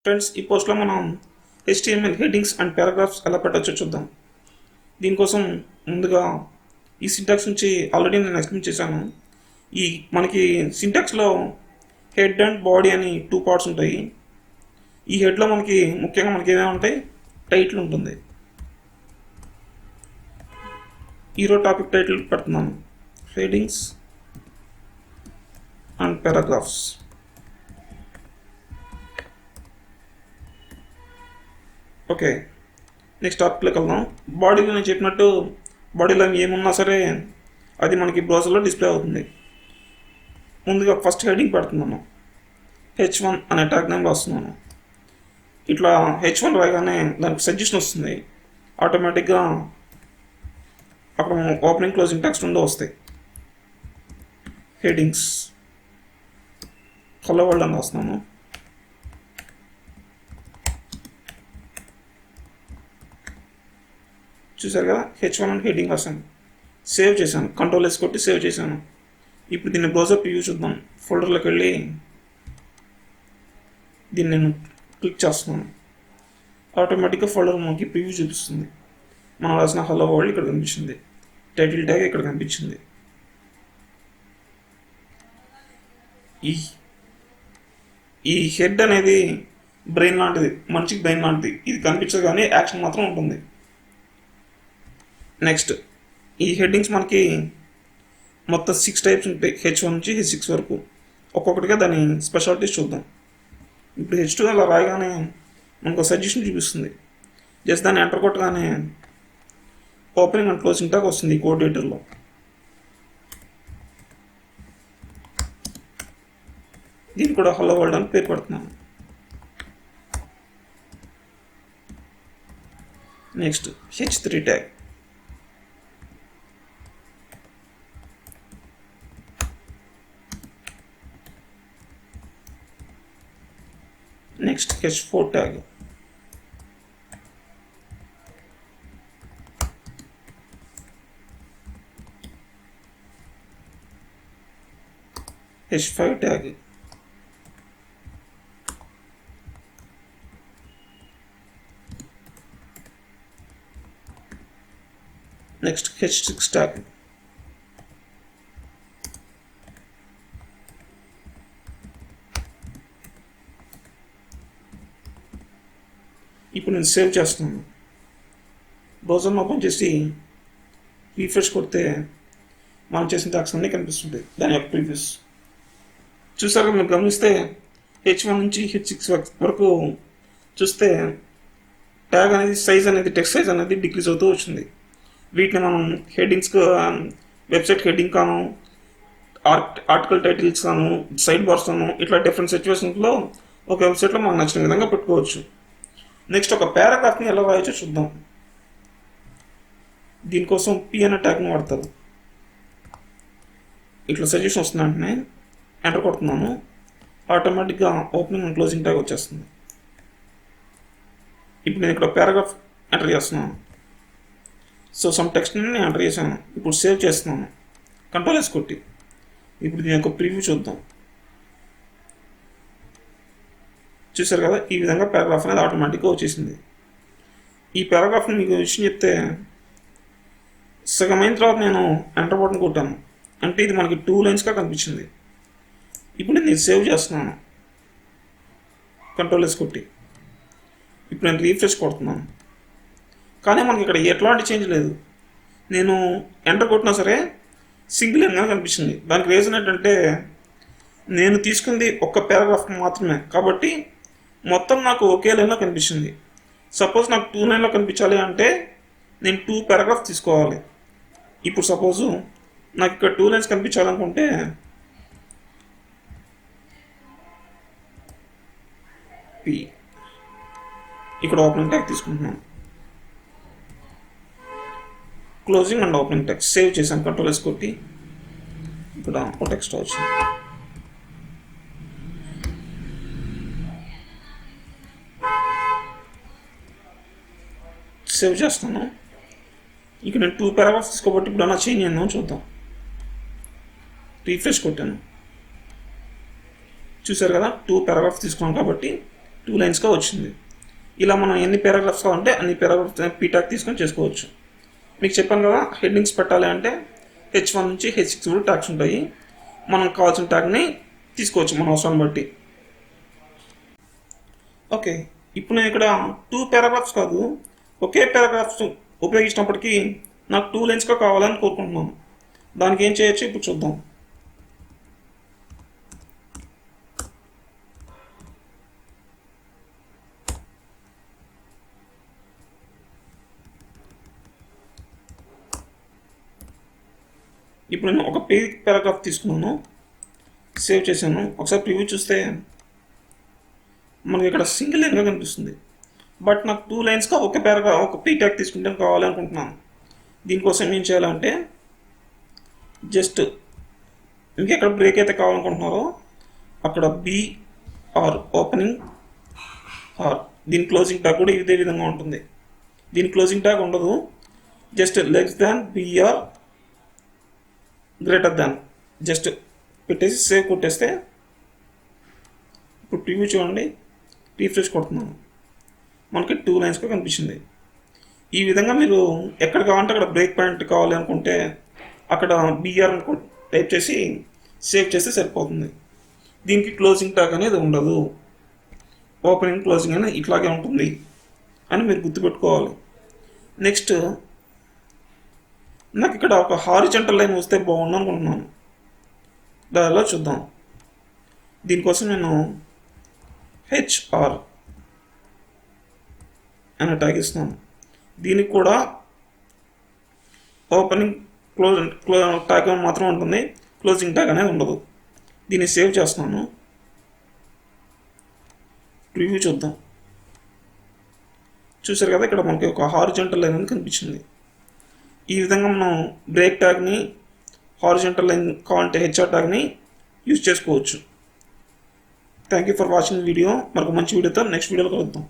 Friends, ఈ పోస్ట్లో మనం HTML హెడ్డింగ్స్ అండ్ పారాగ్రాఫ్స్ ఎలా పెట్టచ్చో చూద్దాం. దీనికోసం ముందుగా ఈ సింటాక్స్ నుంచి ఆల్రెడీ నేను ఎక్స్ప్లెయిన్ చేశాను. మనకి సింటాక్స్లో హెడ్ అండ్ బాడీ అని 2 పార్ట్స్ ఉంటాయి. ఈ హెడ్లో ముఖ్యంగా ఏమేమి ఉంటాయి? టైటిల్ ఉంటుంది. ఈరోజు టాపిక్ టైటిల్ పెడుతున్నాను, headings and paragraphs. Okay, next టాపిక్లోకి వెళ్దాం. బాడీలో నేను చెప్పినట్టు బాడీలో ఏమున్నా సరే అది మనకి బ్రౌజర్లో డిస్ప్లే అవుతుంది. ముందుగా ఫస్ట్ హెడ్డింగ్ పెడుతున్నాను, H1 అనే ట్యాగ్ నేమ్ రాస్తున్నాను. ఇట్లా H1 రాగానే దానికి సజెషన్ వస్తుంది. ఆటోమేటిక్గా అక్కడ ఓపెనింగ్ క్లోజింగ్ టెక్స్ట్ ఉండే వస్తాయి. హెడ్డింగ్స్ హలో వరల్డ్ అని రాస్తున్నాను. చూసారు కదా, H1 అని హెడ్డింగ్ రాశాను. సేవ్ చేశాను, Ctrl+S కొట్టి సేవ్ చేశాను. ఇప్పుడు దీన్ని బ్రౌజర్ ప్రివ్యూ చూద్దాం. ఫోల్డర్లోకి వెళ్ళి దీన్ని నేను క్లిక్ చేస్తున్నాను. ఆటోమేటిక్గా ఫోల్డర్ మనకి ప్రివ్యూ చూపిస్తుంది. మనం రాసిన హలో వరల్డ్ ఇక్కడ కనిపించింది, టైటిల్ ట్యాగ్ ఇక్కడ కనిపించింది. ఈ హెడ్ అనేది బ్రెయిన్ లాంటిది, మనిషికి బ్రెయిన్ లాంటిది. ఇది కనిపించదు కానీ యాక్షన్ మాత్రం ఉంటుంది. నెక్స్ట్, ఈ హెడ్డింగ్స్ మనకి మొత్తం 6 టైప్స్ ఉంటాయి, H1 నుంచి H6 వరకు. ఒక్కొక్కటిగా దాని స్పెషాలిటీస్ చూద్దాం. ఇప్పుడు H2 అలా రాయగానే మనకు సజెషన్ చూపిస్తుంది. జస్ట్ దాన్ని ఎంటర్ కొట్టగానే ఓపెనింగ్ అండ్ క్లోజింగ్ ట్యాగ్ వస్తుంది ఈ కోడ్ ఎడిటర్లో. దీన్ని కూడా హలో వరల్డ్ అని పేరు పెడుతున్నాను. Next, H3 tag. Next, H4 tag. H5 tag. Next, H6 tag. ఇప్పుడు నేను సేవ్ చేస్తున్నాను. బ్రౌజర్ని ఓపెన్ చేసి రీఫ్రెష్ కొడితే మనం చేసిన ట్యాగ్స్ అన్నీ కనిపిస్తుంటాయి, దాని యొక్క ప్రివ్యూస్. చూసారుగా, మీరు గమనిస్తే H1 నుంచి H6 వరకు చూస్తే ట్యాగ్ అనేది సైజ్ అనేది, టెక్స్ట్ సైజ్ అనేది డిక్రీజ్ అవుతూ వచ్చింది. వీటిని మనం హెడ్డింగ్స్కి, వెబ్సైట్ హెడ్డింగ్ కాను, ఆర్టికల్ టైటిల్స్ కాను, సైడ్ బార్స్ కాను, ఇట్లా డిఫరెంట్ సిచ్యువేషన్స్లో ఒక వెబ్సైట్లో మనకు నచ్చిన విధంగా పెట్టుకోవచ్చు. నెక్స్ట్, ఒక పారాగ్రాఫ్ని ఎలా రాయొచ్చో చూద్దాం. దీనికోసం P అనే ట్యాగ్ని వాడతారు. ఇట్లా సజెషన్ వస్తుంది, వెంటనే ఎంటర్ కొడుతున్నాను. ఆటోమేటిక్గా ఓపెనింగ్ అండ్ క్లోజింగ్ ట్యాగ్ వచ్చేస్తుంది. ఇప్పుడు నేను ఇక్కడ పారాగ్రాఫ్ ఎంటర్ చేస్తున్నాను. సో సమ్ టెక్స్ట్ని నేను ఎంటర్ చేశాను. ఇప్పుడు సేవ్ చేస్తున్నాను, Ctrl+S కొట్టి. ఇప్పుడు దీని యొక్క ప్రివ్యూ చూద్దాం. చూసారు కదా, ఈ విధంగా పారాగ్రాఫ్ అనేది ఆటోమేటిక్గా వచ్చేసింది. ఈ పారాగ్రాఫ్ని మీకు విషయం చెప్తే, సగం అయిన తర్వాత నేను ఎంటర్ బటన్ కొట్టాను, అంటే ఇది మనకి 2 లైన్స్గా కనిపించింది. ఇప్పుడు నేను సేవ్ చేస్తున్నాను, Ctrl+S కొట్టి. ఇప్పుడు నేను రీఫ్రెష్ కొడుతున్నాను, కానీ మనకి ఇక్కడ ఎట్లాంటి చేంజ్ లేదు. నేను ఎంటర్ కొట్టినా సరే సింగిల్ లైన్గా కనిపించింది. దానికి రీజన్ ఏంటంటే, నేను తీసుకుంది ఒక్క పారాగ్రాఫ్ మాత్రమే, కాబట్టి మొత్తం నాకు ఒకే లైన్లో కనిపించింది. సపోజ్ నాకు 2 లైన్లో కనిపించాలి అంటే నేను 2 పారాగ్రాఫ్ తీసుకోవాలి. ఇప్పుడు సపోజు నాకు ఇక్కడ 2 లైన్స్ కనిపించాలనుకుంటే P, ఇక్కడ ఓపెనింగ్ ట్యాగ్ తీసుకుంటున్నాను. Closing and opening tag save చేశాను, Ctrl+S కొట్టి. ఇక్కడ ఒక టెక్స్ట్ వచ్చింది. సేవ్ చేస్తాను. ఇక నేను 2 పారాగ్రాఫ్స్ తీసుకోబట్టి ఇప్పుడు అలా చేంజ్ అయిందో చూద్దాం. రీఫ్రెష్ కొట్టాను, చూసారు కదా, 2 పారాగ్రాఫ్స్ తీసుకున్నాను కాబట్టి 2 లైన్స్గా వచ్చింది. ఇలా మనం ఎన్ని పారాగ్రాఫ్స్ కావాలంటే అన్ని పారాగ్రాఫ్స్ పీ ట్యాగ్ తీసుకొని చేసుకోవచ్చు. మీకు చెప్పాను కదా, హెడ్డింగ్స్ పెట్టాలి అంటే H1 నుంచి H6 వరకు ట్యాగ్స్ ఉంటాయి. మనం కావాల్సిన ట్యాగ్ని తీసుకోవచ్చు మన అవసరాన్ని బట్టి. ఓకే, ఇప్పుడు నేను ఇక్కడ 2 పారాగ్రాఫ్స్ కాదు, ఒకే పారాగ్రాఫ్స్ ఉపయోగించినప్పటికీ నాకు 2 లైన్స్గా కావాలని కోరుకుంటున్నాను. దానికి ఏం చేయొచ్చు ఇప్పుడు చూద్దాం. ఇప్పుడు నేను ఒక పారాగ్రాఫ్ తీసుకున్నాను, సేవ్ చేశాను. ఒకసారి ప్రివ్యూ చూస్తే మనకి ఇక్కడ సింగిల్ లైన్గా కనిపిస్తుంది. బట్ నాకు 2 లైన్స్గా ఒక పారాగ్రాఫ్ ఒక పీ ట్యాగ్ తీసుకుంటే కావాలనుకుంటున్నాను. దీనికోసం ఏం చేయాలంటే జస్ట్ మీకు ఎక్కడ బ్రేక్ అయితే కావాలనుకుంటున్నారో అక్కడ బి ఆర్ ఓపెనింగ్ ఆర్ దీని క్లోజింగ్ ట్యాగ్ కూడా ఇదే విధంగా ఉంటుంది. దీని క్లోజింగ్ ట్యాగ్ ఉండదు, just less than BR greater than just పెట్టేసి సేవ్ కొట్టేస్తే ఇప్పుడు ప్రివ్యూ చూడండి, రీఫ్రెష్ కొడుతున్నాను, మనకి 2 లైన్స్గా కనిపించింది. ఈ విధంగా మీరు ఎక్కడ కావాలంటే అక్కడ బ్రేక్ పాయింట్ కావాలి అనుకుంటే అక్కడ బిఆర్ టైప్ చేసి సేవ్ చేస్తే సరిపోతుంది. దీనికి క్లోజింగ్ ట్యాగ్ అనేది ఉండదు, ఓపెనింగ్ క్లోజింగ్ అనేది ఇట్లాగే ఉంటుంది అని మీరు గుర్తుపెట్టుకోవాలి. నెక్స్ట్ నాకు ఇక్కడ ఒక హారిజంటల్ లైన్ వస్తే బాగుండు అనుకుంటున్నాను. దానిలో చూద్దాం. దీనికోసం నేను HR అని ట్యాగ్ ఇస్తున్నాను. దీనికి కూడా ఓపెనింగ్ ట్యాగ్ మాత్రం ఉంటుంది, క్లోజింగ్ ట్యాగ్ అనేది ఉండదు. దీన్ని సేవ్ చేస్తున్నాను, ప్రివ్యూ చూద్దాం. చూసారు కదా, ఇక్కడ మనకి ఒక హారిజంటల్ లైన్ అని కనిపించింది. ఈ విధంగా మనం బ్రేక్ ట్యాగ్ని, హారిజంటల్ లైన్ కావాలంటే HR ట్యాగ్ని యూజ్ చేసుకోవచ్చు. Thank you for watching video. మరొక మంచి వీడియోతో నెక్స్ట్ వీడియోలో కలుద్దాం.